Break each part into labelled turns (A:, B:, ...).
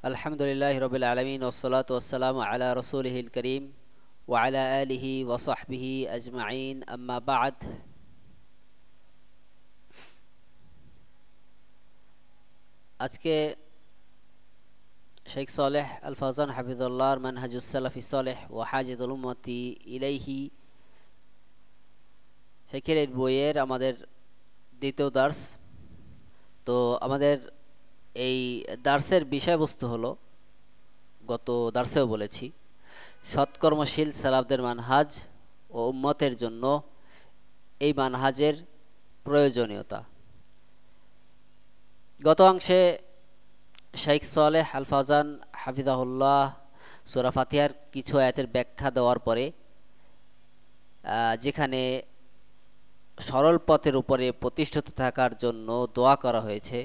A: আলহামদুলিল্লাহি রাব্বিল আলামিন ওয়াসসালাতু ওয়াসসালামু আলা রাসূলিহিল কারীম ওয়া আলা আলিহি ওয়া সাহবিহি আজমাইন আম্মা বা'দ। আজকে শেখ সালেহ আল ফাওজান হাফিজাহুল্লাহর মানহাজুস সালাফি সালেহ ওয়া হাজিতুল উম্মতি ইলাইহি শেখের এই বইয়ের আমাদের দ্বিতীয় দার্স। তো আমাদের এই দার্সের বিষয়বস্তু হলো, গত দার্সেও বলেছি, সৎকর্মশীল সালাফদের মানহাজ ও উম্মতের জন্য এই মানহাজের প্রয়োজনীয়তা। গত অংশে শেখ সালেহ আল ফাওজান হাফিজাহুল্লাহ সূরা ফাতিহার কিছু আয়াতের ব্যাখ্যা দেওয়ার পরে যেখানে সরল পথের উপরে প্রতিষ্ঠিত থাকার জন্য দোয়া করা হয়েছে,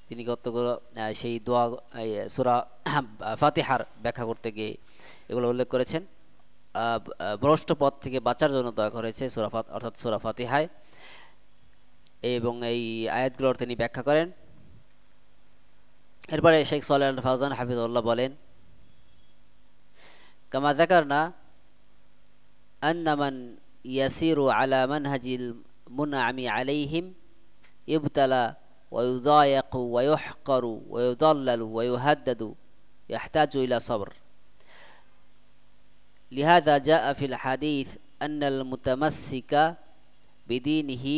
A: তিনি কতগুলো সেই দোয়া সূরা ফাতিহার ব্যাখ্যা করতে গিয়ে এগুলো উল্লেখ করেছেন। ভ্রষ্ট পথ থেকে বাঁচার জন্য দোয়া করেছে অর্থাৎ সূরা ফাতিহায়, এবং এই আয়াতগুলোর তিনি ব্যাখ্যা করেন। এরপরে শেখ সালেহ আল ফাওজান হাফিজাহুল্লাহ বলেন, কামা যাকারনা আন্না মান ইয়াসিরু আলা মানহাজিল মুনআমি আলাইহিম ইবতালা ওয়া ইউযায়াকু ওয়া ইউহকারু ওয়া ইউদাল্লালু ওয়া ইউহাদ্দাদু ইয়াহতাজু ইলা সবর। লিহাযা জাআ ফিল হাদীস আন্নাল মুতামাসসিকা বিদীনিহি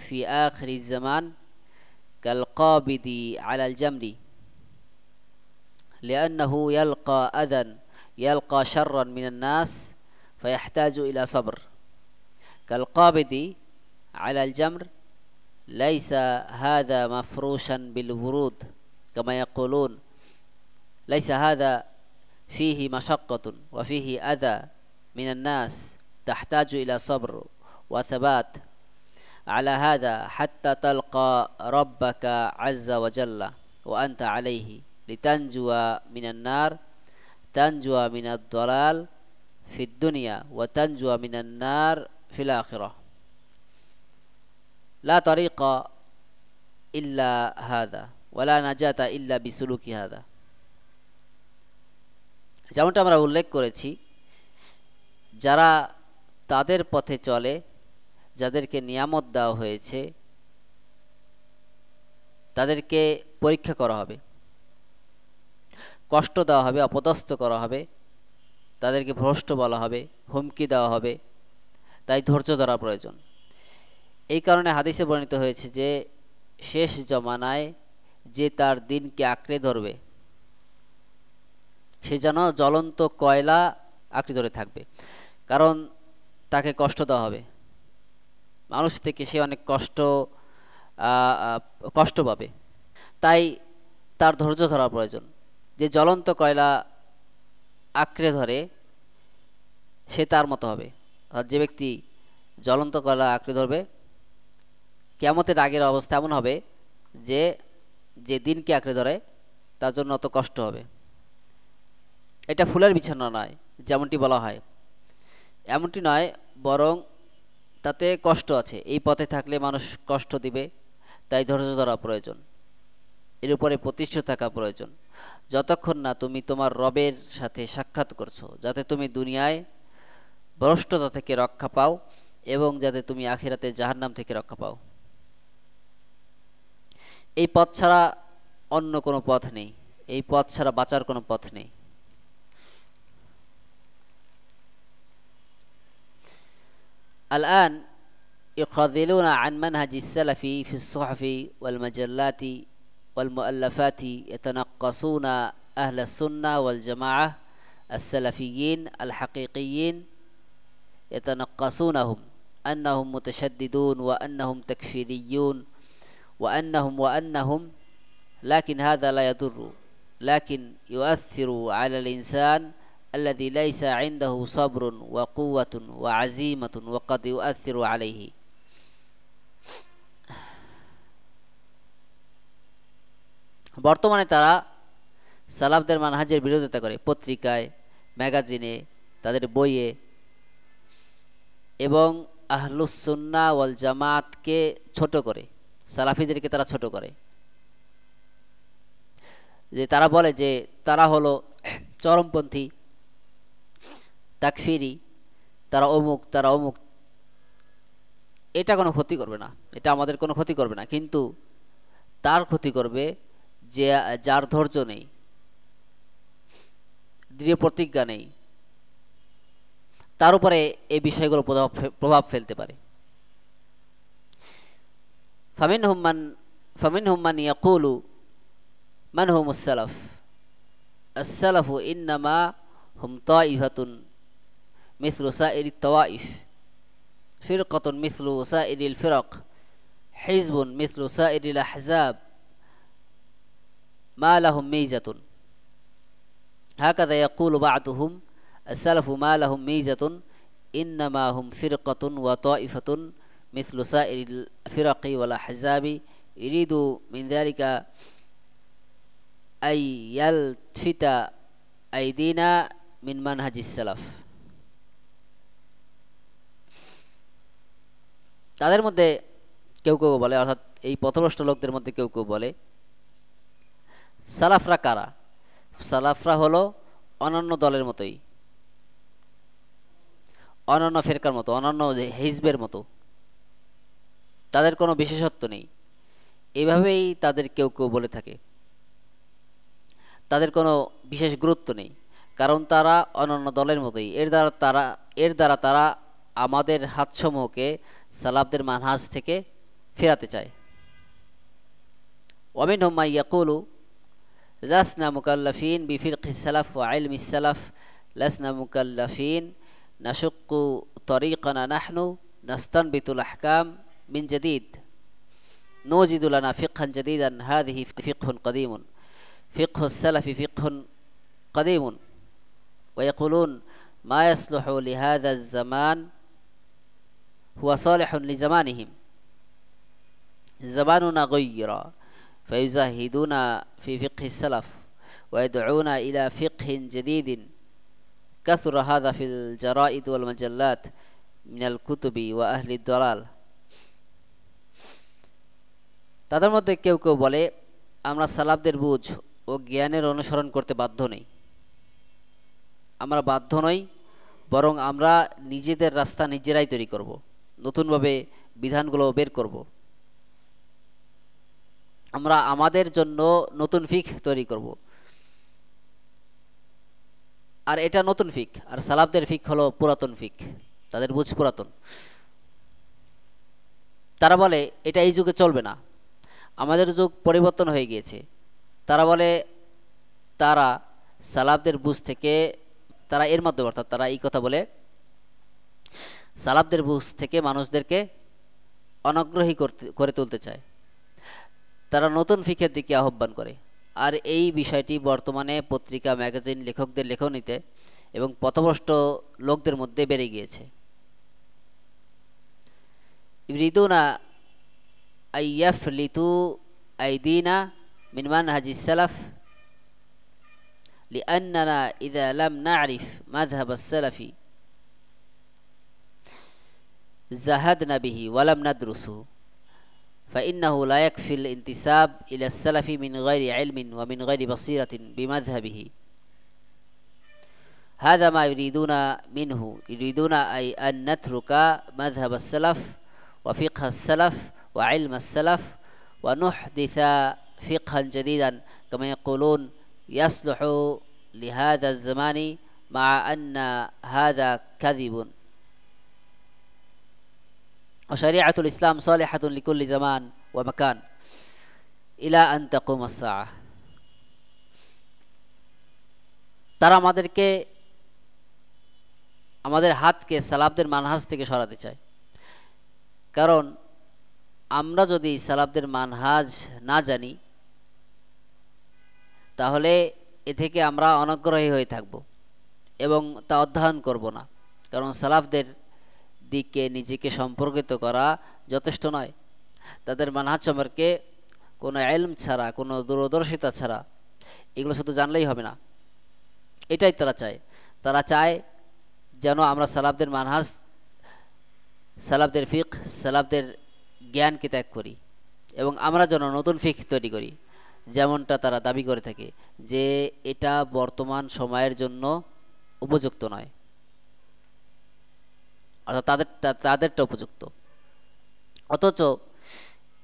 A: ফি আখিরিজ জামান কাল কাবিদি আলাল জামরি লিআন্নাহু يلقى شرا من الناس فيحتاج إلى صبر كالقابض على الجمر ليس هذا مفروشا بالورود كما يقولون، ليس هذا فيه مشقة وفيه أذى من الناس تحتاج إلى صبر وثبات على هذا حتى تلقى ربك عز وجل وأنت عليه لتنجو من النار، تنجو من الضلال في الدنيا وتنجو من النار في الآخرة، لا طريق إلا هذا ولا نجاة إلا بسلوك هذا। যেমনটা আমরা উল্লেখ করেছি, যারা তাদের পথে চলে, যাদেরকে নিয়ামত দেওয়া হয়েছে, তাদেরকে পরীক্ষা করা হবে, কষ্ট দেওয়া হবে, অপদস্থ করা হবে, তাদেরকে ভ্রষ্ট বলা হবে, হুমকি দেওয়া হবে, তাই ধৈর্য ধরা প্রয়োজন। এই কারণে হাদিসে বর্ণিত হয়েছে যে শেষ জমানায় যে তার দিনকে আঁকড়ে ধরবে সে যেন জ্বলন্ত কয়লা আঁকড়ে ধরে থাকবে, কারণ তাকে কষ্ট দেওয়া হবে, মানুষ থেকে সে অনেক কষ্ট পাবে, তাই তার ধৈর্য ধরা প্রয়োজন। যে জ্বলন্ত কয়লা আঁকড়ে ধরে সে তার মতো হবে। আর যে ব্যক্তি জ্বলন্ত কয়লা আঁকড়ে ধরবে, কিয়ামতের আগের অবস্থা এমন হবে যে যে দিনকে আঁকড়ে ধরে তার জন্য অত কষ্ট হবে। এটা ফুলের বিছানা নয় যেমনটি বলা হয়, এমনটি নয়, বরং তাতে কষ্ট আছে। এই পথে থাকলে মানুষ কষ্ট দিবে, তাই ধৈর্য ধরা প্রয়োজন, এর উপরে প্রতিষ্ঠিত থাকা প্রয়োজন, যতক্ষণ না তুমি তোমার রবের সাথে সাক্ষাৎ করছো, যাতে তুমি দুনিয়ায় ভ্রষ্টতা থেকে রক্ষা পাও এবং যাতে তুমি আখিরাতে জাহান্নাম থেকে রক্ষা পাও। এই পথ ছাড়া অন্য কোনো পথ নেই, এই পথ ছাড়া বাঁচার কোনো পথ নেই। الآن يخاذلون عن منهج السلف في الصحف والمجلات والمؤلفات، يتنقصون أهل السنة والجماعة السلفيين الحقيقيين، يتنقصونهم أنهم متشددون وأنهم تكفيريون وأنهم، لكن هذا لا يضر، لكن يؤثر على الإنسان الذي ليس عنده صبر وقوة وعزيمة وقد يؤثر عليه। বর্তমানে তারা সালাফদের মানহাজের বিরোধিতা করে, পত্রিকায়, ম্যাগাজিনে, তাদের বইয়ে, এবং আহলুস সুন্নাহ ওয়াল জামাতকে ছোট করে, সালাফিদেরকে তারা ছোট করে। যে তারা বলে যে তারা হলো চরমপন্থী, তাকফিরি, তারা অমুক, তারা অমুক, এটা কোনো ক্ষতি করবে না, এটা আমাদের কোনো ক্ষতি করবে না, কিন্তু তার ক্ষতি করবে যে যার ধৈর্য নেই, দৃঢ় প্রতিজ্ঞা নেই, তার উপরে এই বিষয়গুলো প্রভাব ফেলতে পারে। ফামিনহুম মান ইয়াকুলু মান হুমুস সালাফ আস-সালাফু ইন্নামা হুম তাইফাতুন মিসলু সাইরিত তাওয়াইফ, ফিরকাতুন মিসলু সাইরিল ফিরাক, হিজবুন মিসলু সাইরিল আহজাব, মা লাহুম মিজাতুন। হাকাযা ইয়াকুলু বা'দুহুম আস-সালাফু মা লাহুম মিজাতুন ইন্নামা হুম ফিরকাতুন ওয়া তাইফাতুন মিসলু সাইরিল ফিরাকি ওয়াল আহজাবি ইরিদু মিন যালিকা আই ইয়ালফিতা আইদিনা মিন মানহাজিস সালাফ। তাদের মধ্যে কেউ কেউ বলে, অর্থাৎ এই পথভ্রষ্ট লোকদের মধ্যে কেউ কেউ বলে, সালাফরা কারা? সালাফরা হলো অনন্য দলের মতোই, অনন্য ফেরকার মতো, অনন্য হিজবের মতো, তাদের কোনো বিশেষত্ব নেই, এভাবেই তাদের কেউ কেউ বলে থাকে। তাদের কোনো বিশেষ গুরুত্ব নেই, কারণ তারা অনন্য দলের মতোই। এর দ্বারা তারা আমাদের হাতসমূহকে সালাফদের মানহাজ থেকে ফেরাতে চায়। ওয়ামিনহুম মান ইয়াকুলু লাসনা মুকাল্লাফিন বিফিরকিস সালাফ ওয়া ইলমিস সালাফ, লাসনা মুকাল্লাফিন নাশুক্কু তরিকানা নাহনু নাস্তানবিতুল আহকাম মিন জাদিদ نوجد لنا فقها جديدا هذه فقه قديم فقه السلف فقه قديم ويقولون ما يصلح لهذا الزمان هو صالح لزمانهم زماننا غير فيزهدون في فقه السلف ويدعون إلى فقه جديد كثر هذا في الجرائد والمجلات من الكتب وأهل الضلال। তাদের মধ্যে কেউ কেউ বলে আমরা সালাফদের বুঝ ও জ্ঞানের অনুসরণ করতে বাধ্য নই, আমরা বাধ্য নই, বরং আমরা নিজেদের রাস্তা নিজেরাই তৈরি করব, নতুনভাবে বিধানগুলো বের করব, আমরা আমাদের জন্য নতুন ফিকহ তৈরি করব। আর এটা নতুন ফিকহ, আর সালাফদের ফিকহ হলো পুরাতন ফিকহ, তাদের বুঝ পুরাতন। তারা বলে এটা এই যুগে চলবে না, আমাদের যুগ পরিবর্তন হয়ে গিয়েছে। তারা বলে তারা সালাফদের বুঝ থেকে, তারা এর মাধ্যমে, অর্থাৎ তারা এই কথা বলে সালাফদের বুঝ থেকে মানুষদেরকে অনাগ্রহী করে তুলতে চায়, তারা নতুন ফিকহের দিকে আহ্বান করে। আর এই বিষয়টি বর্তমানে পত্রিকা, ম্যাগাজিন, লেখকদের লেখনীতে এবং পথভ্রষ্ট লোকদের মধ্যে বেড়ে গিয়েছে। ইউরিদুনা আইয়াফলিতু আইদিনা মিন মানহাজিস সালাফ লিআন্নানা ইযা লাম না'রিফ মাযহাবাস সালাফি জাহাদনা বিহি ওয়া লাম নাদরুসুহু فإنه لا يكفي الانتساب إلى السلف من غير علم ومن غير بصيرة بمذهبه. هذا ما يريدون منه، يريدون أي أن نترك مذهب السلف وفقه السلف وعلم السلف ونحدث فقها جديدا كما يقولون يصلح لهذا الزمان، مع أن هذا كذب. وشريعة الإسلام صالحة لكل زمان ومكان إلى أن تقوم الساعة. তারা আমাদের হাতকে সালাফদের মানহাজ থেকে সরাতে চায়, কারণ আমরা যদি সালাফদের মানহাজ না জানি তাহলে এ থেকে আমরা অনাগ্রহী হয়ে থাকব এবং তা অধ্যয়ন করব না, কারণ সালাফদের দিকে নিজেকে সম্পর্কিত করা যথেষ্ট নয়। তাদের মানহাজ সম্পর্কে কোনো ইলম ছাড়া, কোনো দূরদর্শিতা ছাড়া এগুলো শুধু জানলেই হবে না, এটাই তারা চায়। তারা চায় যেন আমরা সালাফদের মানহাজ, সালাফদের ফিকহ, সালাফদের জ্ঞানকে ত্যাগ করি এবং আমরা যেন নতুন ফিকহ তৈরি করি, যেমনটা তারা দাবি করে থাকে যে এটা বর্তমান সময়ের জন্য উপযুক্ত নয়, অর্থাৎ তাদেরটা উপযুক্ত। অথচ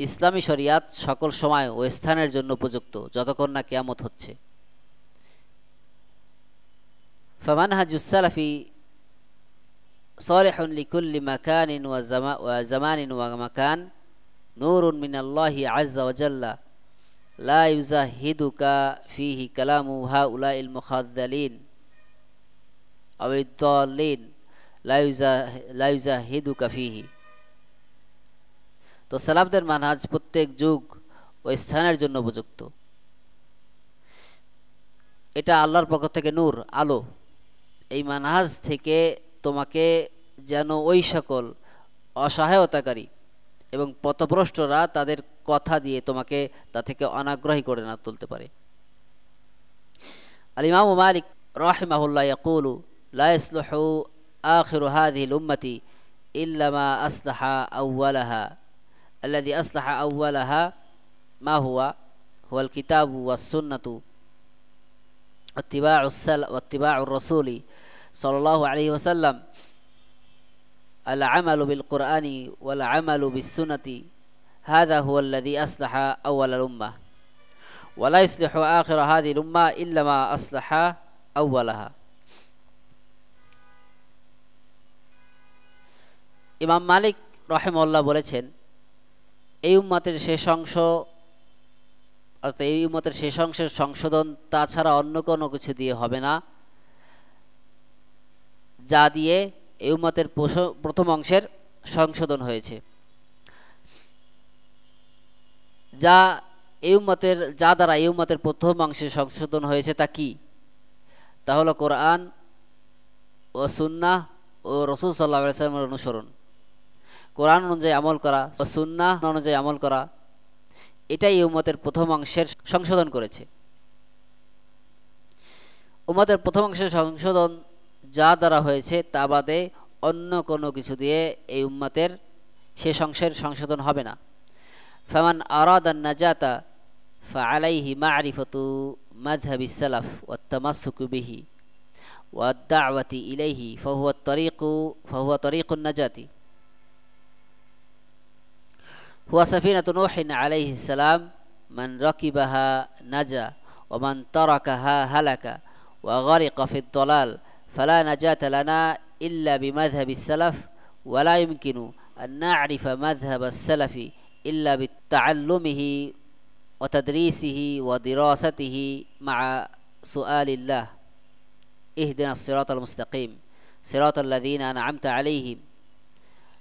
A: ইসলামী শরিয়াত সকল সময় ও স্থানের জন্য উপযুক্ত যতক্ষণ না কিয়ামত হচ্ছে। ফামানহাজুস সালাফি সালিহুন লিকুল্লি মাকানিন ওয়া জামানিন ওয়া মাকান নূরুন মিনাল্লাহি আযজা ওয়া জাল্লা লা ইউজাহিদুকা ফীহি কালামু হাউলাইল মুখাযযালিন আও ইদ-দাল্লিন লা ইউজাহিদুকা ফীহি। তো সালাফদের মানহাজ প্রত্যেক যুগ ও স্থানের জন্য উপযুক্ত। এটা আল্লাহর পক্ষ থেকে নূর, আলো। এই মানহাজ থেকে তোমাকে যেন ওই সকল অসহায়তাকারী এবং পথভ্রষ্টরা তাদের কথা দিয়ে তোমাকে তা থেকে অনাগ্রহী করে না তুলতে পারে। আল ইমাম মালিক রাহিমাহুল্লাহ ইয়াকুলু লা ইসলুহু আখিরু হাযিহিল উম্মতি ইল্লা মা আসলাহা আউওয়ালাহা الذي أصلح أولها ما هو الكتاب والسنة واتباع الرسول صلى الله عليه وسلم العمل بالقرآن والعمل بالسنة هذا هو الذي أصلح أول الأمة ولا يصلح آخر هذه الأمة إلا ما أصلح أولها। ইমাম মালিক রাহিমাহুল্লাহ বলেছেন, এই উম্মতের শেষ অংশ অর্থাৎ এই উম্মতের শেষ অংশের সংশোধন তাছাড়া অন্য কোনো কিছু দিয়ে হবে না, যা দিয়ে এই উম্মতের প্রথম অংশের সংশোধন হয়েছে। যা দ্বারা এই উম্মতের প্রথম অংশের সংশোধন হয়েছে তা কি? তা হলো কোরআন ও সুন্নাহ ও রাসূল সাল্লাল্লাহু আলাইহি ওয়াসাল্লামের অনুসরণ। কোরআন অনুযায়ী আমল করা ও সুন্নাহ অনুযায়ী আমল করা, এটাই এই উম্মতের প্রথম অংশের সংশোধন করেছে। উম্মতের প্রথম অংশের সংশোধন যা দ্বারা হয়েছে তা বাদে অন্য কোনো কিছু দিয়ে এই উম্মতের শেষ অংশের সংশোধন হবে না। ফামান আরাদান নাজাতা ফাআলাইহি মা'রিফাতু মাযহাবিস সালাফ ওয়াত তামাসসুকু বিহি ওয়াদ দা'ওয়াতি ইলাইহি ফাহুয়া তরিকুন নাজাতি هو سفينة نوح عليه السلام من ركبها نجا ومن تركها هلك وغرق في الضلال فلا نجاة لنا إلا بمذهب السلف ولا يمكن أن نعرف مذهب السلف إلا بتعلمه وتدريسه ودراسته مع سؤال الله اهدنا الصراط المستقيم صراط الذين أنعمت عليهم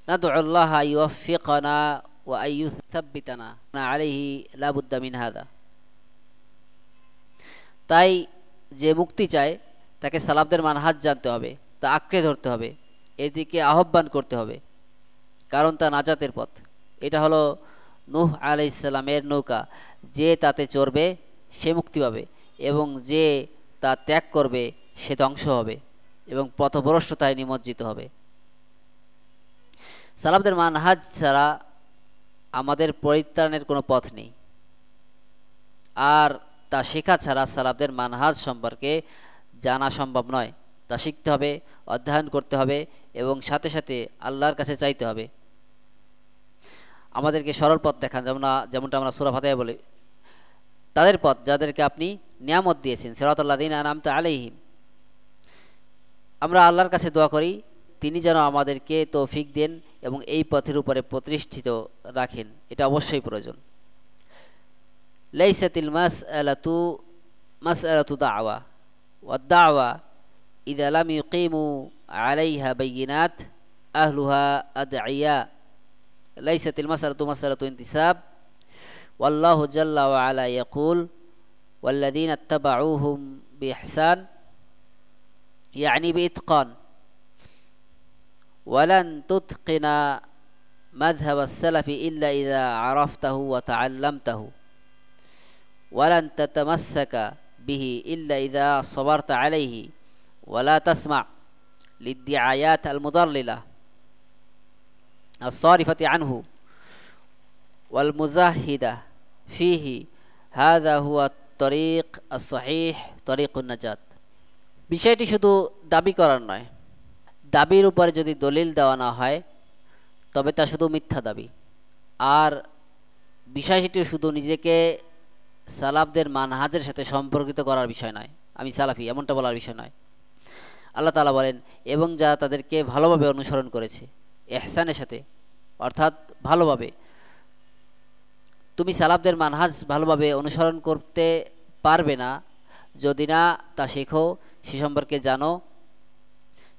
A: ندعو الله أن يوفقنا وأن يثبتنا عليه لا بد من هذا। তাই যে মুক্তি চায় তাকে সালাফদের মানহাজ জানতে হবে, তা আঁকড়ে ধরতে হবে, এদিকে আহ্বান করতে হবে, কারণ তা নাজাতের পথ। এটা হলো নূহ আলাইহিস সালামের নৌকা, যে তাতে চড়বে সে মুক্তি পাবে এবং যে তা ত্যাগ করবে সে ধ্বংস হবে এবং পথভ্রষ্টতায় নিমজ্জিত হবে। সালাফদের মানহাজ ছাড়া আমাদের পরিত্রাণের কোনো পথ নেই, আর তা শেখা ছাড়া সালাফদের মানহাজ সম্পর্কে জানা সম্ভব নয়। তা শিখতে হবে, অধ্যয়ন করতে হবে এবং সাথে সাথে আল্লাহর কাছে চাইতে হবে। আমাদেরকে সরল পথ দেখান, যেমনটা আমরা সূরা ফাতিহায় বলি, তাদের পথ যাদেরকে আপনি নিয়ামত দিয়েছেন, সিরাতাল্লাযীনা আনআমতা আলাইহিম। আমরা আল্লাহর কাছে দোয়া করি তিনি যেন আমাদেরকে তৌফিক দেন এবং এই পথের উপরে প্রতিষ্ঠিত রাখেন, এটা অবশ্যই প্রয়োজন। লাইসাতিল মাসআলাতু দাওয়া ওয়াদ দাওয়া ইযা লাম ইকিমু আলাইহা বাইয়িনাত আহলুহা আদঈয়া লাইসাতিল মাসআলাতু ইনতিসাব ওয়াল্লাহু জাল্লা ওয়া আলা ইয়াকুল ওয়াল্লাযীনা ইত্তাবাউহুম বিইহসান ইয়ানি বিইতকান ولن تتقن مذهب السلف إلا إذا عرفته وتعلمته ولن تتمسك به إلا إذا صبرت عليه ولا تسمع للدعايات المضللة الصارفة عنه والمزهدة فيه হাযা হুয়া তরিক আস-সহিহ তরিকুন নাজাত। বিষয়টি শুধু দাবি করার নয়, দাবির উপরে যদি দলিল দেওয়া না হয় তবে তা শুধু মিথ্যা দাবি। আর বিষয়টি শুধু নিজেকে সালাফদের মানহাজের সাথে সম্পর্কিত করার বিষয় নয়, আমি সালাফি এমনটা বলার বিষয় নয়। আল্লাহ তাআলা বলেন, এবং যারা তাদেরকে ভালোভাবে অনুসরণ করেছে, ইহসানের সাথে, অর্থাৎ ভালোভাবে। তুমি সালাফদের মানহাজ ভালোভাবে অনুসরণ করতে পারবে না যদি না তা শেখো, সে সম্পর্কে জানো,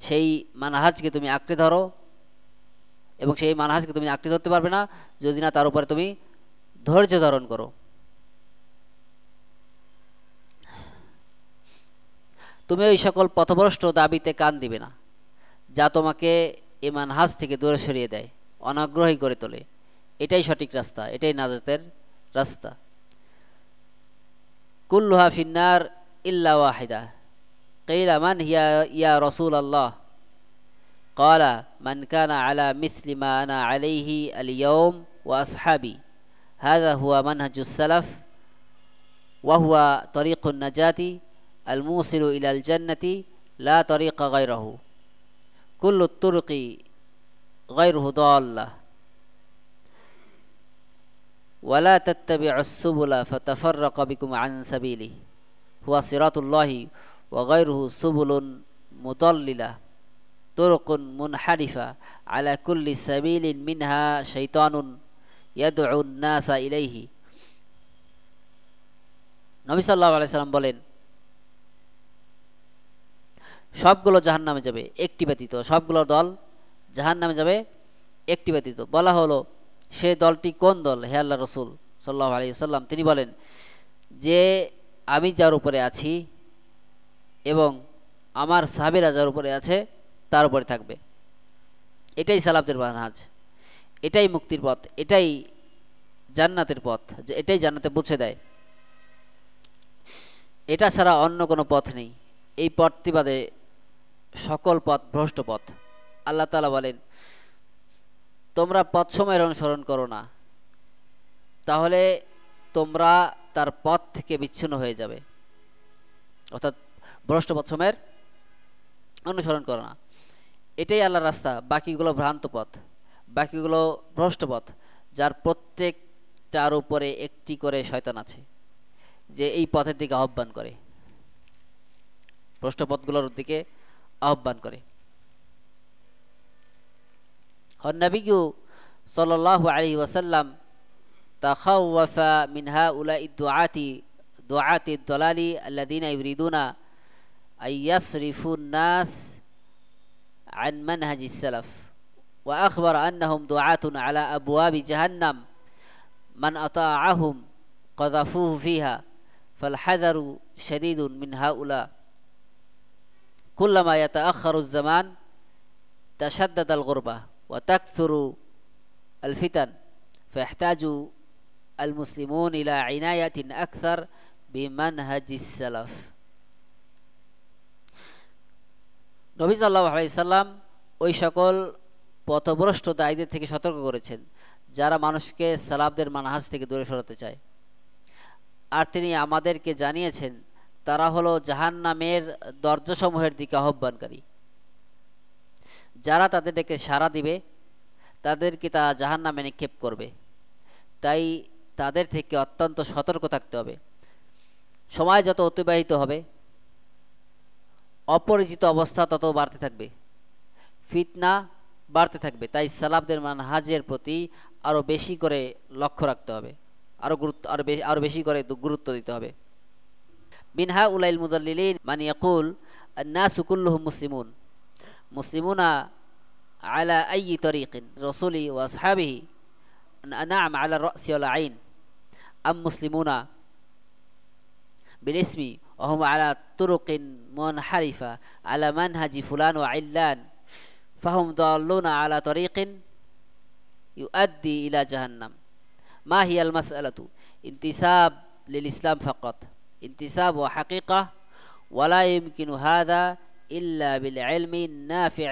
A: সেই মানহাজকে তুমি আঁকড়ে ধরো, এবং সেই মানহাজকে তুমি আঁকড়ে ধরতে পারবে না যদি না তার উপরে তুমি ধৈর্য ধারণ করো। তুমি ওই সকল পথভ্রষ্ট দাবিতে কান দিবে না যা তোমাকে এই মানহাজ থেকে দূরে সরিয়ে দেয়, অনাগ্রহী করে তোলে। এটাই সঠিক রাস্তা, এটাই নাজাতের রাস্তা। কুল্লুহা ফিন্নার ইল্লা ওয়াহিদা কিলা মান হিয়া ইয়া রাসূলুল্লাহ ক্বালা মান কানা আলা মিসলি মা আনা আলাইহি আল ইয়াউম ওয়া আসহাবি হাযা হুয়া মানহাজুস সালাফ ওয়া হুয়া তরিকুন নাজাতি আল মুসিলু ইলাল জান্নাতি লা তরিকা গায়রাহু কুল্লু তুরুকি গায়রুহু দাল্লাহ ওয়ালা তাত্তাবিউস সুবুলা ফাতাফাররাকা বিকুম আন সাবিলিহি হুয়া সিরাতুল্লাহি ওয়া গায়রুহু সুবুলুন মুদাল্লিলা তুরুকুন মুনহারিফা আলা কুল্লি সাবিলিন মিনহা শাইতানুন ইয়াদউন নাসা ইলাইহি। নবী সাল্লাল্লাহু আলাইহি সাল্লাম বলেন, সবগুলো জাহান্নামে যাবে একটি ব্যতীত, সবগুলো দল জাহান্নামে যাবে একটি ব্যতীত। বলা হলো, সে দলটি কোন দল হে আল্লাহর রাসূল সাল্লাল্লাহু আলাইহি ওয়াসাল্লাম? তিনি বলেন যে আমি যার উপরে আছি এবং আমার সাহাবীরা যার উপরে আছে তার উপরে থাকবে। এটাই সালাফদের মানহাজ, এটাই মুক্তির পথ, এটাই জান্নাতের পথ, যে এটাই জান্নাতে পৌঁছে দেয়। এটা ছাড়া অন্য কোনো পথ নেই। এই পথটি বাদে সকল পথ ভ্রষ্ট পথ। আল্লাহ তাআলা বলেন, তোমরা পথ সময়ের অনুসরণ করো না, তাহলে তোমরা তার পথ থেকে বিচ্ছিন্ন হয়ে যাবে। অর্থাৎ ভ্রষ্ট পথ সময়ের অনুসরণ করো না, এটাই আল্লাহর রাস্তা। বাকিগুলো ভ্রান্ত পথ, বাকিগুলো ভ্রষ্ট পথ, যার প্রত্যেকটার উপরে একটি করে শয়তান আছে যে এই পথের দিকে আহ্বান করে, ভ্রষ্ট পথগুলোর দিকে আহ্বান করে। নবী সাল্লাল্লাহু আলাইহি ওয়াসাল্লাম তাখাওয়াফা মিন হাউলাই দুআতি দালালি আল্লাযীনা ইউরিদুনা আইয়াসরিফুন নাস আন মানহাজিস সালাফ ওয়া আখবারা আন্নাহুম দুআতুন আলা আবওয়াবি জাহান্নাম মান আতাআহুম قذفوه فيها فالحذر شديد من هؤلاء كلما يتأخر الزمان تشدد الغربة وتكثر الفتن فيحتاج المسلمون إلى عناية أكثر بمنهج السلف। নবী সাল্লাল্লাহু আলাইহি সাল্লাম ওই সকল পথভ্রষ্ট দায়ীদের থেকে সতর্ক করেছেন যারা মানুষকে সালাফদের মানহাজ থেকে দূরে সরাতে চায়। আর তিনি আমাদেরকে জানিয়েছেন তারা হলো জাহান্নামের দরজাসমূহের দিকে আহ্বানকারী। যারা তাদের ডেকে সাড়া দিবে তাদেরকে তা জাহান্নামে নিক্ষেপ করবে। তাই তাদের থেকে অত্যন্ত সতর্ক থাকতে হবে। সময় যত অতিবাহিত হবে অপরিচিত অবস্থা তত বাড়তে থাকবে, ফিতনা বাড়তে থাকবে। তাই সালাফদের মানহাজের প্রতি আরও বেশি করে লক্ষ্য রাখতে হবে, আরো বেশি করে গুরুত্ব দিতে হবে। মিন হাউলাইল মুদাল্লিলিন মান ইয়াকুল আন-নাসু কুল্লুহুম মুসলিমুন মুসলিমুনা আলা আইয়ি তরিকিন রাসূলি ওয়া আসহাবিহি না'আম আলা আর-রা'সি ওয়াল 'আইন আম মুসলিমুনা বিল ইসমি ওয়া হুম আলা তুরুকিন মুনহারিফা আলা মানহাজি ফুলান ওয়া 'ইল্লান ফাহুম দাল্লুনা আলা তরিকিন ইউআদ্দি ইলা জাহান্নাম। ما هي المسألة؟ انتساب للإسلام فقط، انتساب وحقيقة، ولا يمكن هذا إلا بالعلم النافع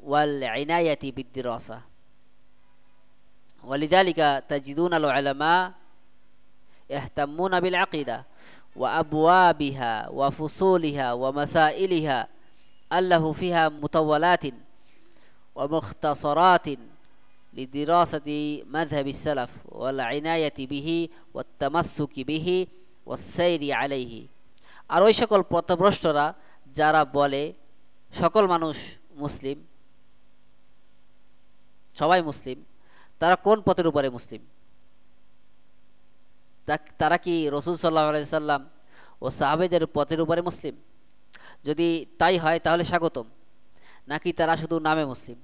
A: والعناية بالدراسة. ولذلك تجدون العلماء ইয়াহতাম্মুনা বিল আকিদা ওয়া আবওয়াবিহা ওয়া ফুসুলিহা ওয়া মাসাইলিহা আল্লাহু ফিহা মুতাওয়ালাতিন ওয়া মুখতাসারাতিন লিদিরাসাতি মাযহাবিস সালাফ ওয়াল ইনায়াতি বিহি ওয়াত তামাসসুকি বিহি ওয়াস সাইরি আলাইহি। আর ওই সকল পথভ্রষ্টরা যারা বলে সকল মানুষ মুসলিম, সবাই মুসলিম, তারা কোন পথের উপরে মুসলিম? তারা কি রাসূল সাল্লাল্লাহু আলাইহি সাল্লাম ও সাহাবাদের পথের উপরে মুসলিম? যদি তাই হয় তাহলে স্বাগতম, নাকি তারা শুধু নামে মুসলিম?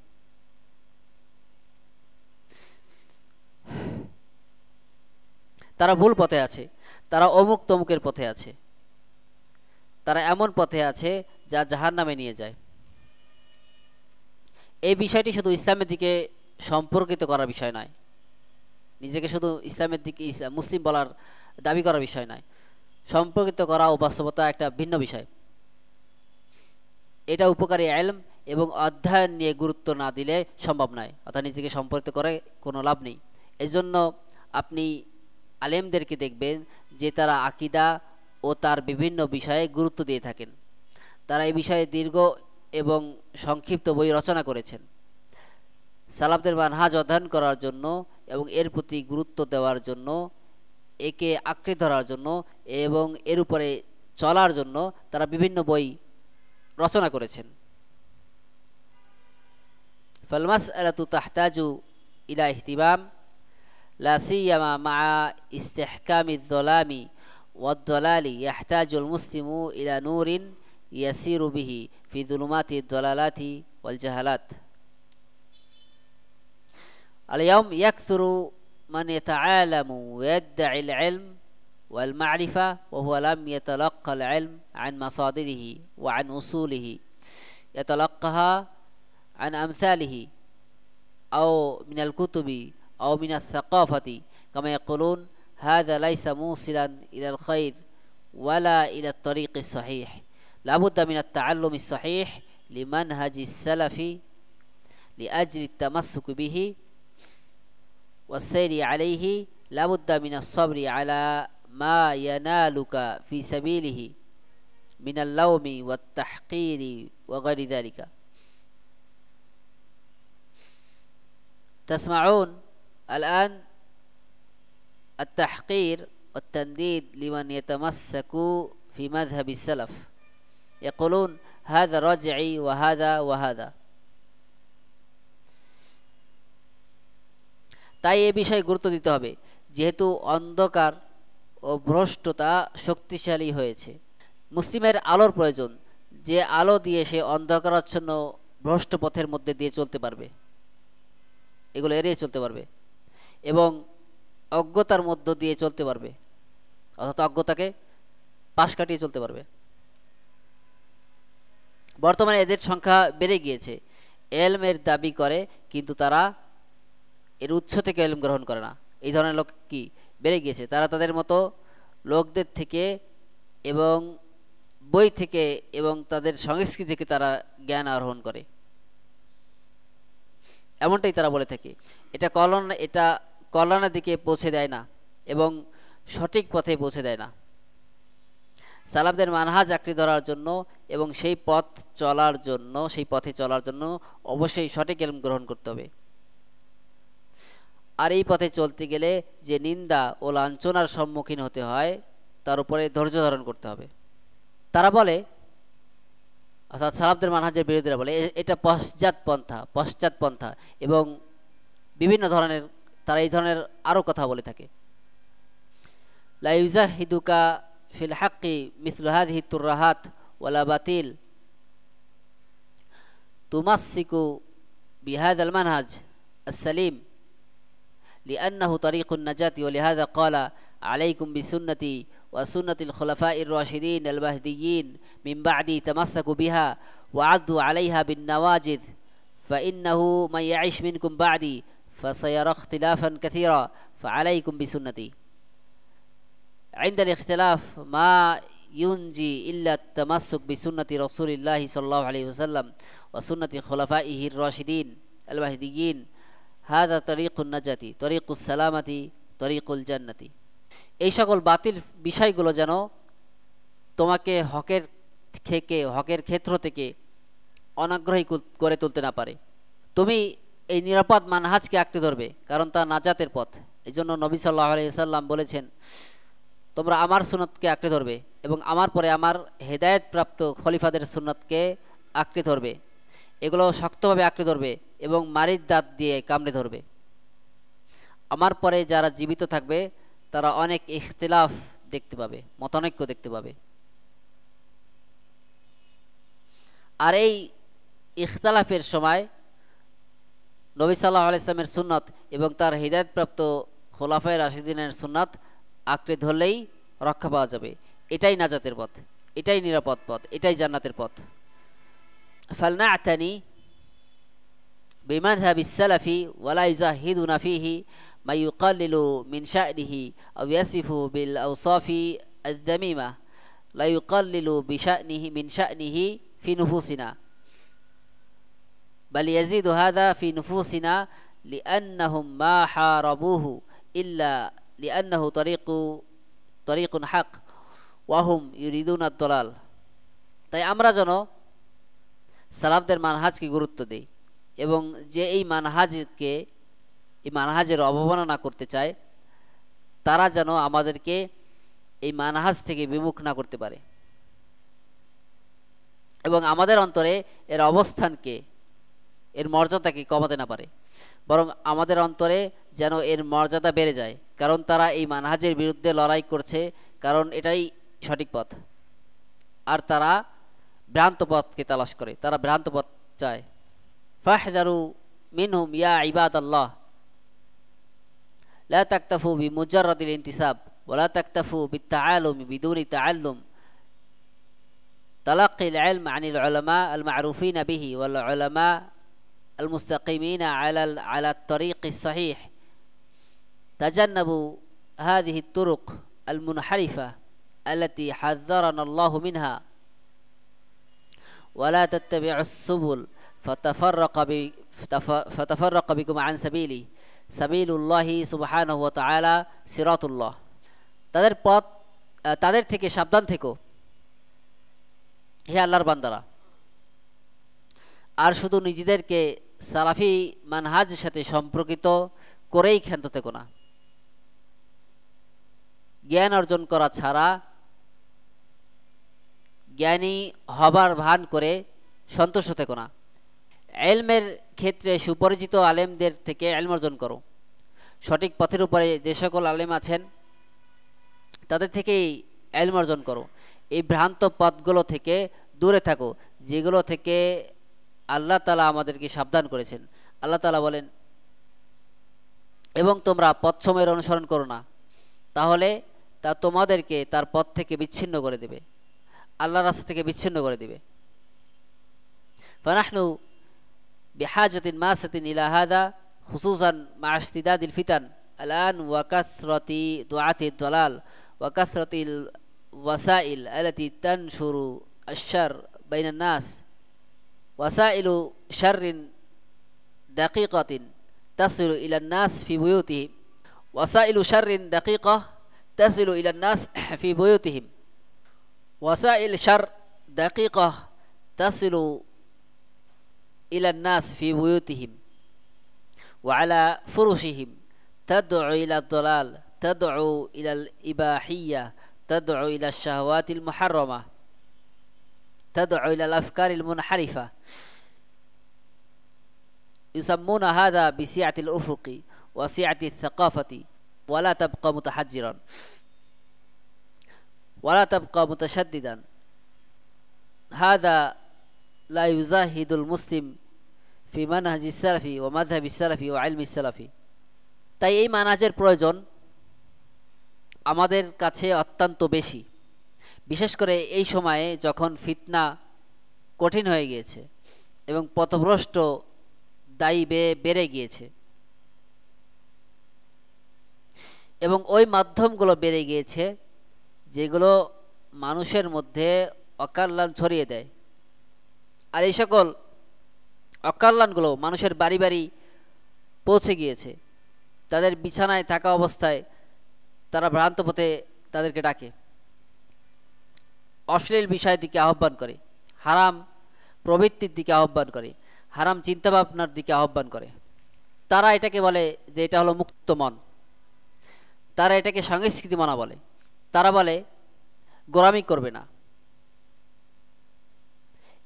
A: তারা ভুল পথে আছে, তারা অমুক তমুকের পথে আছে, তারা এমন পথে আছে যা জাহান্নামে নিয়ে যায়। এই বিষয়টি শুধু ইসলামের দিকে সম্পর্কিত করার বিষয় নয়, নিজেকে শুধু ইসলামের দিকে মুসলিম বলার দাবি করার বিষয় নয়, সম্পর্কিত করা ও বাস্তবতা একটা ভিন্ন বিষয়। এটা উপকারী ইলম এবং অধ্যয়ন নিয়ে গুরুত্ব না দিলে সম্ভব নয়, অর্থাৎ নিজেকে সম্পর্কিত করে কোনো লাভ নেই। এই জন্য আপনি আলেমদেরকে দেখবেন যে তারা আকীদা ও তার বিভিন্ন বিষয়ে গুরুত্ব দিয়ে থাকেন। তারা এই বিষয়ে দীর্ঘ এবং সংক্ষিপ্ত বই রচনা করেছেন। সালাফদের মানহাজ অধ্যয়ন করার জন্য এবং এর প্রতি গুরুত্ব দেওয়ার জন্য, একে আঁকড়ে ধরার জন্য এবং এর উপরে চলার জন্য তারা বিভিন্ন বই রচনা করেছেন। ফাল মাসআলাতু তাহতাজু ইলা ইহতিমাম লা সিয়ামা মা ইস্তিহকামিয যালামি ওয়াদ দালালি ইয়াহতাজুল মুসলিমু ইলা নূরিন ইয়াসিরু বিহি ফি যুলুমাতিদ দালালাতি ওয়াল জাহালাত। اليوم يكثر من يتعالم ويدعي العلم والمعرفة وهو لم يتلقى العلم عن مصادره وعن أصوله، يتلقاها عن أمثاله أو من الكتب أو من الثقافة، كما يقولون هذا ليس موصلا إلى الخير ولا إلى الطريق الصحيح. لا بد من التعلم الصحيح لمنهج السلف لأجل التمسك به والسير عليه. لا بد من الصبر على ما ينالك في سبيله من اللوم والتحقير وغير ذلك. تسمعون الآن التحقير والتنديد لمن يتمسك في مذهب السلف، يقولون هذا رجعي وهذا وهذا। তাই এ বিষয়ে গুরুত্ব দিতে হবে, যেহেতু অন্ধকার ও ভ্রষ্টতা শক্তিশালী হয়েছে। মুসলিমের আলোর প্রয়োজন, যে আলো দিয়ে সে অন্ধকারাচ্ছন্ন ভ্রষ্ট পথের মধ্যে দিয়ে চলতে পারবে, এগুলো এড়িয়ে চলতে পারবে এবং অজ্ঞতার মধ্য দিয়ে চলতে পারবে, অর্থাৎ অজ্ঞতাকে পাশ কাটিয়ে চলতে পারবে। বর্তমানে এদের সংখ্যা বেড়ে গিয়েছে, এলমের দাবি করে কিন্তু তারা এর উৎস থেকে এলম গ্রহণ করে না। এই ধরনের লোক কি বেড়ে গিয়েছে, তারা তাদের মতো লোকদের থেকে এবং বই থেকে এবং তাদের সংস্কৃতি থেকে তারা জ্ঞান আহরণ করে, এমনটাই তারা বলে থাকে। এটা কল্যাণের দিকে পৌঁছে দেয় না এবং সঠিক পথে পৌঁছে দেয় না। সালাফদের মানহাজ আঁকড়ে ধরার জন্য এবং সেই পথে চলার জন্য অবশ্যই সঠিক ইলম গ্রহণ করতে হবে। আর এই পথে চলতে গেলে যে নিন্দা ও লাঞ্ছনার সম্মুখীন হতে হয় তার উপরে ধৈর্য ধারণ করতে হবে। তারা বলে, অর্থাৎ সালাফদের মানহাজের বিরোধীরা বলে এটা পশ্চাৎপন্থা এবং বিভিন্ন ধরনের তারা এই ধরনের আরও কথা বলে থাকে। লা ইউজাহিদুকা ফিল হাক্কি মিসলু হাযিহি তুররাহাত ওয়ালা বাতিল তুমাসসিকু বিহাযাল মানহাজ السليم لأنه طريق النجاة، ولهذا قال عليكم بسنتي وسنة الخلفاء الراشدين المهديين من بعدي تمسكوا بها وعضوا عليها بالنواجذ فإنه من يعش منكم بعدي فسيرى اختلافا كثيرا فعليكم بسنتي. عند الاختلاف ما ينجي إلا التمسك بسنة رسول الله صلى الله عليه وسلم وسنة خلفائه الراشدين المهديين. هذا طريق النجاة، طريق السلامة، طريق الجنة. এই সকল বাতিল বিষয়গুলো যেন তোমাকে হকের ক্ষেত্র থেকে অনাগ্রহী করে তুলতে না পারে। তুমি এই নিরাপদ মানহাজকে আঁকড়ে ধরবে, কারণ তা নাজাতের পথ। এই জন্য নবী সাল্লাল্লাহু আলাইহি সাল্লাম বলেছেন, তোমরা আমার সুন্নতকে আঁকড়ে ধরবে এবং আমার পরে আমার হেদায়েতপ্রাপ্ত খলিফাদের সুন্নতকে আঁকড়ে ধরবে। এগুলো শক্তভাবে আঁকড়ে ধরবে এবং মারির দাঁত দিয়ে কামড়ে ধরবে। আমার পরে যারা জীবিত থাকবে তারা অনেক ইখতিলাফ দেখতে পাবে, মতানৈক্য দেখতে পাবে। আর এই ইখতিলাফের সময় নবী সাল্লাল্লাহু আলাইহি ওয়াসাল্লামের সুন্নাত এবং তার হিদায়াতপ্রাপ্ত খোলাফায়ে রাশিদিনের সুন্নাত আঁকড়ে ধরলেই রক্ষা পাওয়া যাবে। এটাই নাজাতের পথ, এটাই নিরাপদ পথ, এটাই জান্নাতের পথ। ফালনা'তানি বিমাযহাবিস সালাফি ওয়ালা ইউজাহিদুনা ফীহি মা ইউকাল্লিলু মিন শা'নিহি আও ইয়াসিফু বিল আওসাফি আয-যামিমা লা ইউকাল্লিলু বিশা'নিহি মিন শা'নিহি ফি নুফুসিনা بل يزيد هذا في نفوسنا لأنهم ما حاربوه إلا لأنه طريق حق وهم يريدون الضلال। তাই আমরা যেন সালাফদের মানহাজকে গুরুত্ব দেই এবং যে এই মানহাজের অবমাননা করতে চায় তারা যেন আমাদেরকে এই মানহাজ থেকে বিমুখ না করতে পারে এবং আমাদের অন্তরে এর অবস্থানকে, এর মর্যাদাকে কমাতে না পারে, বরং আমাদের অন্তরে যেন এর মর্যাদা বেড়ে যায়, কারণ তারা এই মানহাজের বিরুদ্ধে লড়াই করছে, কারণ এটাই সঠিক পথ। আর তারা ভ্রান্ত পথকে তালাশ করে, তারা ভ্রান্ত পথ চায়। ফাহদারু মিনহুম ইয়া ইবাদাল্লাহ লা তাকতাফু বিমুজাররাদিল ইনতিসাব ওয়া লা তাকতাফু বিত্তাআলুমি বিদুনি তাআল্লুম তালাক্কি আল-ইলম আনিল উলামা আল-মা'রুফিন বিহি ওয়াল উলামা المستقيمين على الطريق الصحيح. تجنبوا هذه الطرق المنحرفة التي حذرنا الله منها ولا تتبعوا السبل فتفرق بكم عن سبيله سبيل الله سبحانه وتعالى صراط الله। তাদের থেকে সাবধান থেকো হে আল্লাহর বান্দারা, আর শুধু নিজেদেরকে সালাফি মানহাজের সাথে সম্পর্কিত করেই ক্ষান্ত থেকো না। জ্ঞান অর্জন করা ছাড়া জ্ঞানী হবার ভান করে সন্তুষ্ট থেকো না। ইলমের ক্ষেত্রে সুপরিচিত আলেমদের থেকে ইলম অর্জন করো। সঠিক পথের উপরে যে সকল আলেম আছেন তাদের থেকেই ইলম অর্জন করো। এই ভ্রান্ত পথগুলো থেকে দূরে থাকো, যেগুলো থেকে আল্লাহ তাআলা আমাদেরকে সাবধান করেছেন। আল্লাহ তাআলা বলেন, এবং তোমরা পথসমূহের অনুসরণ করো না, তাহলে তা তোমাদেরকে তার পথ থেকে বিচ্ছিন্ন করে দেবে, আল্লাহর রাস্তা থেকে বিচ্ছিন্ন করে দেবে। ফানাহনু বিহাজাতিন মাসাতিন ইলা হাদা খুসুসান মা ইশতিদাদিল ফিতান আলান ওয়া কাসরাতি দুআতি দালাল ওয়া কাসরাতিল ওয়াসাইল আলাতি তানশুরু আশ-শার বাইনান নাস وسائل شر دقيقة تصل إلى الناس في بيوتهم وسائل شر دقيقة تصل إلى الناس في بيوتهم وسائل شر دقيقة تصل إلى الناس في بيوتهم وعلى فرشهم تدعو إلى الضلال، تدعو إلى الإباحية، تدعو إلى الشهوات المحرمة، تدعو إلى الأفكار المنحرفة. يسمون هذا بسعة الأفق وسعة الثقافة ولا تبقى متحجرا ولا تبقى متشددا. هذا لا يزاهد المسلم في منهج السلف ومذهب السلف وعلم السلف. তাই এই মানহাজের প্রয়োজন আমাদের কাছে অত্যন্ত বেশি, বিশেষ করে এই সময়ে যখন ফিতনা কঠিন হয়ে গিয়েছে এবং পথভ্রষ্ট দায়ী বেড়ে গিয়েছে এবং ওই মাধ্যমগুলো বেড়ে গিয়েছে যেগুলো মানুষের মধ্যে অকল্যাণ ছড়িয়ে দেয়। আর এই সকল অকল্যাণগুলো মানুষের বাড়ি বাড়ি পৌঁছে গিয়েছে। তাদের বিছানায় থাকা অবস্থায় তারা ভ্রান্ত পথে তাদেরকে ডাকে, অশ্লীল বিষয়ের দিকে আহ্বান করে, হারাম প্রবৃত্তির দিকে আহ্বান করে, হারাম চিন্তাভাবনার দিকে আহ্বান করে। তারা এটাকে বলে যে এটা হলো মুক্ত মন, তারা এটাকে সংস্কৃতি মানা বলে। তারা বলে গোলামি করবে না।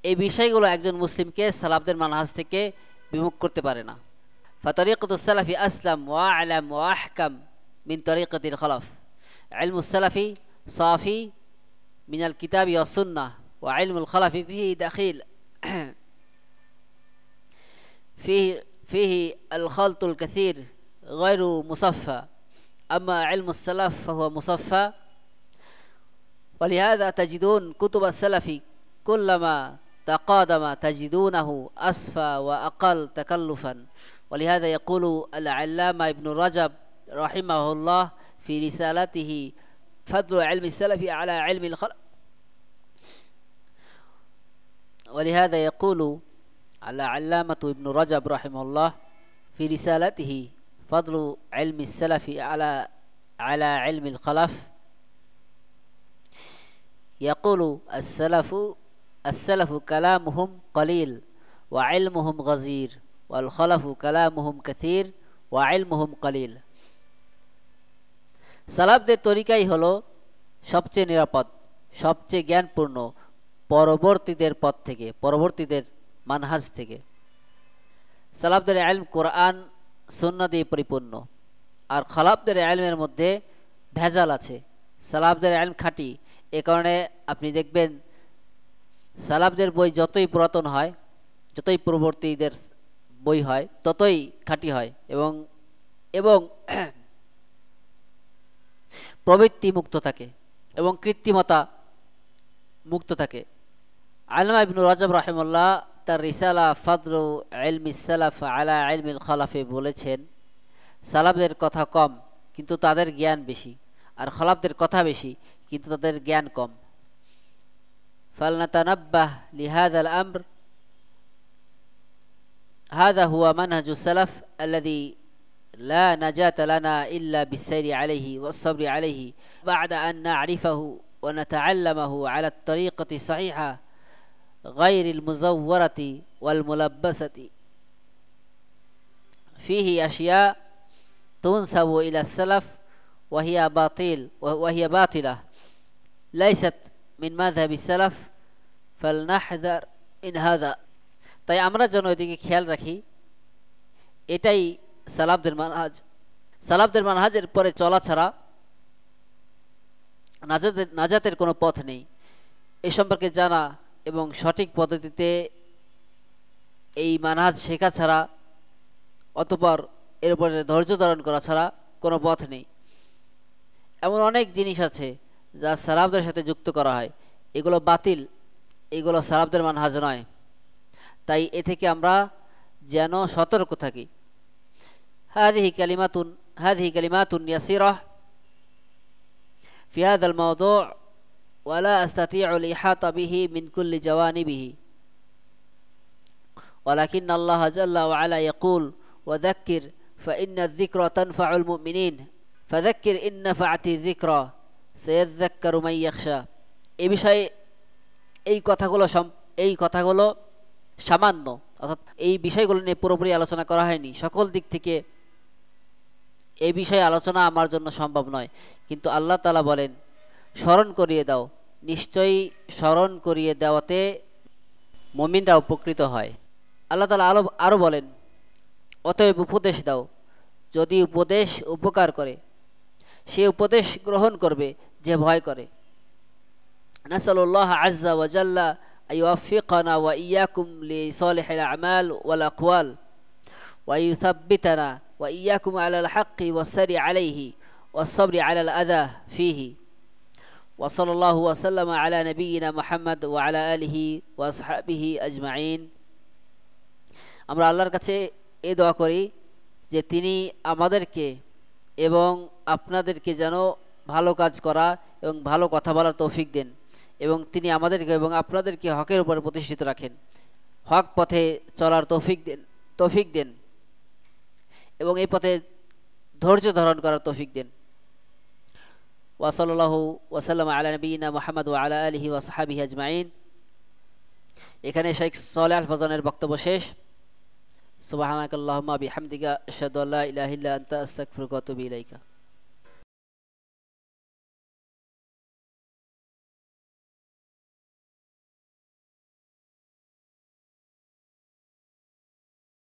A: এই বিষয়গুলো একজন মুসলিমকে সালাফদের মানহাজ থেকে বিমুখ করতে পারে না। ফাতারিকাতুস সালাফি আসলাম ওয়া আলাম ওয়া আহকাম মিন তারিকাতিল খালাফ। ইলমুস সালাফি সাফি মিনাল কিতাবি ওয়াস সুন্নাহ ওয়া ইলমুল খালাফি ফিহি দাখিল فيه الخلط الكثير غير مصفى، أما علم السلف فهو مصفى. ولهذا تجدون كتب السلف كلما تقادم تجدونه أصفى وأقل تكلفا. ولهذا يقول العلامة ابن رجب رحمه الله في رسالته فضل علم السلف على علم الخلف. ولهذا يقول العلامة ابن رجب رحمه الله في رسالته فضل علم السلف على علم الخلف، يقول السلف كلامهم قليل وعلمهم غزير، والخلف كلامهم كثير وعلمهم قليل. সালাফদের তরিকাই হলো সবচেয়ে নিরাপদ, সবচেয়ে জ্ঞানপূর্ণ পরবর্তীদের পথ থেকে, পরবর্তীদের মানহাজ থেকে। সালাফদের ইলম কোরআন সুন্নাহ দিয়ে পরিপূর্ণ, আর খালাফদের ইলমের মধ্যে ভেজাল আছে। সালাফদের ইলম খাঁটি, এ কারণে আপনি দেখবেন সালাফদের বই যতই পুরাতন হয়, যতই পূর্ববর্তীদের বই হয়, ততই খাঁটি হয় এবং এবং প্রবৃত্তি মুক্ত থাকে এবং কৃত্রিমতা মুক্ত থাকে। আল্লামা ইবনে রাজব রাহিমাহুল্লাহ তার রিসালা ফাদলু ইলমিস সালাফ আলা ইলমিল খালাফে বলেছেন, সালাফদের কথা কম কিন্তু তাদের জ্ঞান বেশি, আর খালাফদের কথা বেশি কিন্তু তাদের জ্ঞান কম। ফালনাতানাব্বাহ লিহাযাল আমর, হাযা হুয়া মানহাজুস সালাফ আল্লাযী লা নাজাতা লানা ইল্লা বিস-সাইরি আলাইহি ওয়াস-সাবরি আলাইহি বা'দা আন না'রিফাহু ওয়া নাতা'আল্লামাহু আলা আত-তারিকাতি সাহিহা غير المزورة والملبسة. فيه أشياء تنسب إلى السلف وهي باطلة ليست من مذهب السلف فلنحذر من هذا. তাই আমরা যেন এদিকে খেয়াল রাখি, এটাই সালাফদের মানহাজ। সালাফদের মানহাজের পরে চলা ছাড়া নাজাতের কোনো পথ নেই। এ সম্পর্কে জানা এবং সঠিক পদ্ধতিতে এই মানহাজ শেখা ছাড়া, অতঃপর এর উপরে ধৈর্য ধারণ করা ছাড়া কোনো পথ নেই। এমন অনেক জিনিস আছে যা সালাফদের সাথে যুক্ত করা হয়, এগুলো বাতিল, এগুলো সালাফদের মানহাজ নয়। তাই এ থেকে আমরা যেন সতর্ক থাকি। হাদিহি কালিমাতুন ইয়াসিরা ফি হাযাল মাওদু' ولا أستطيع الإحاطة به من كل جوانبه، ولكن الله جل وعلا يقول وذكر فإن الذكرى تنفع المؤمنين فذكر إن نفعت الذكرى سيذكر من يخشى. এই বিষয়ে এই কথাগুলো সামান্য, অর্থাৎ এই বিষয়গুলো নিয়ে পুরোপুরি আলোচনা করা হয়নি। সকল দিক থেকে এই বিষয়ে আলোচনা আমার জন্য সম্ভব নয়, কিন্তু আল্লাহ তাআলা বলেন স্মরণ করিয়ে দাও, নিশ্চয়ই স্মরণ করিয়ে দেওয়াতে মুমিনরা উপকৃত হয়। আল্লাহ তাআলা আরও বলেন অতএব উপদেশ দাও, যদি উপদেশ উপকার করে সে উপদেশ গ্রহণ করবে যে ভয় করে। নাসালুল্লাহ আযজা ওয়া জাল্লা আইয়ুওয়াফিকানা ওয়া ইয়্যাকুম লিসালিহিল আমাল ওয়াল আকওয়াল ওয়া ইউসাব্বিতানা ওয়া ইয়্যাকুম আলাল হাক্কি ওয়াস-সারি আলাইহি ওয়াস-সাবরি আলাল আযা ফীহি। وصلى الله وسلم على نبينا محمد وعلى آله وأصحابه أجمعين. আমরা আল্লাহর কাছে এই দোয়া করি যে তিনি আমাদেরকে এবং আপনাদেরকে যেন ভালো কাজ করা এবং ভালো কথা বলার তৌফিক দেন, এবং তিনি আমাদেরকে এবং আপনাদেরকে হকের উপর প্রতিষ্ঠিত রাখেন, হক পথে চলার তৌফিক দেন এবং এই পথে ধৈর্য ধারণ করার তৌফিক দেন। ওয়াসাল্লাল্লাহু ওয়াসাল্লাম আলা নবিয়িনা মুহাম্মদ ওয়া আলা আলিহি ওয়া সাহবিহি আজমাইন। এখানে শেখ সালেহ আল ফওজানের বক্তব্য শেষ। সুবহানাকাল্লাহুম্মা বিহামদিকা আশহাদু আল্লা ইলাহা ইল্লা আনতা আস্তাগফিরুকা ওয়া আতুবু ইলাইকা।